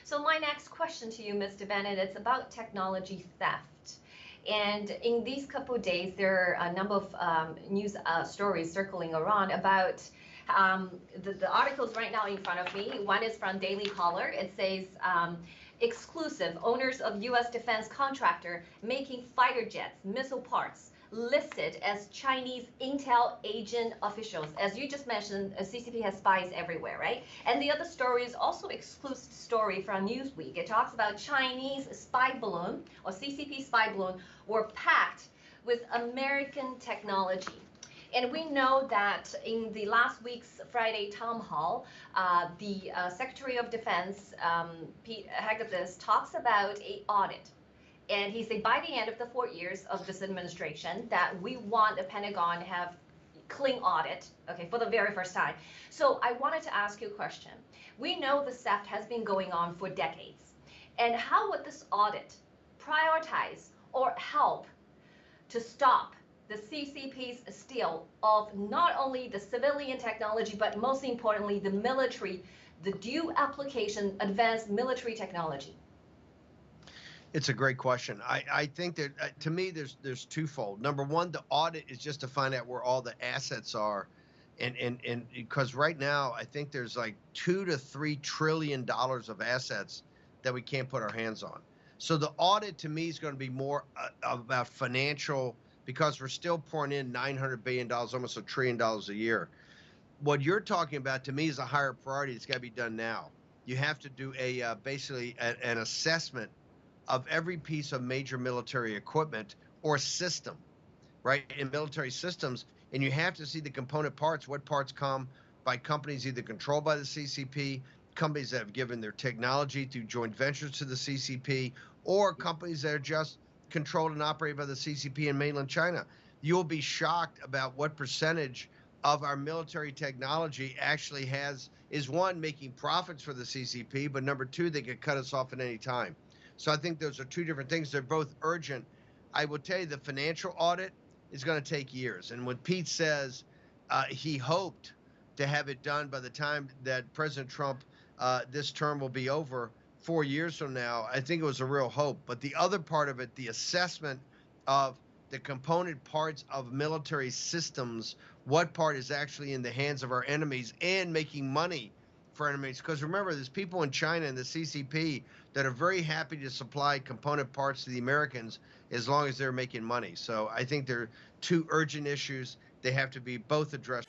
So my next question to you, Mr. Bennett, it's about technology theft. And in these couple of days, there are a number of news stories circling around about the articles right now in front of me. One is from Daily Caller. It says, exclusive, owners of U.S. defense contractor making fighter jets, missile parts, listed as Chinese intel agent officials. As you just mentioned, CCP has spies everywhere, right? And the other story is also exclusive story from Newsweek. It talks about Chinese spy balloon or CCP spy balloon were packed with American technology. And we know that in the last week's Friday town hall, the Secretary of Defense, Pete Hegseth, talks about an audit. And he said by the end of the 4 years of this administration that we want the Pentagon to have clean audit, okay, for the very first time. So I wanted to ask you a question. We know the theft has been going on for decades. And how would this audit prioritize or help to stop the CCP's steal of not only the civilian technology, but most importantly, the military, the dual application advanced military technology? It's a great question. I think that to me, there's twofold. Number one, the audit is just to find out where all the assets are. And because right now, I think there's like $2 to $3 trillion of assets that we can't put our hands on. So the audit to me is going to be more about financial, because we're still pouring in $900 billion, almost $1 trillion a year. What you're talking about to me is a higher priority. It's got to be done now. You have to do a basically an assessment of every piece of major military equipment or system, right, in military systems, and you have to see the component parts, what parts come by companies either controlled by the CCP, companies that have given their technology through joint ventures to the CCP, or companies that are just controlled and operated by the CCP in mainland China. You'll be shocked about what percentage of our military technology actually is one, making profits for the CCP, but number two, they could cut us off at any time. So I think those are two different things. They're both urgent. I will tell you the financial audit is going to take years. And when Pete says he hoped to have it done by the time that President Trump, this term will be over 4 years from now, I think it was a real hope. But the other part of it, the assessment of the component parts of military systems, what part is actually in the hands of our enemies and making money for enemies. Because remember, there's people in China and the CCP that are very happy to supply component parts to the Americans as long as they're making money. So I think there are two urgent issues. They have to be both addressed.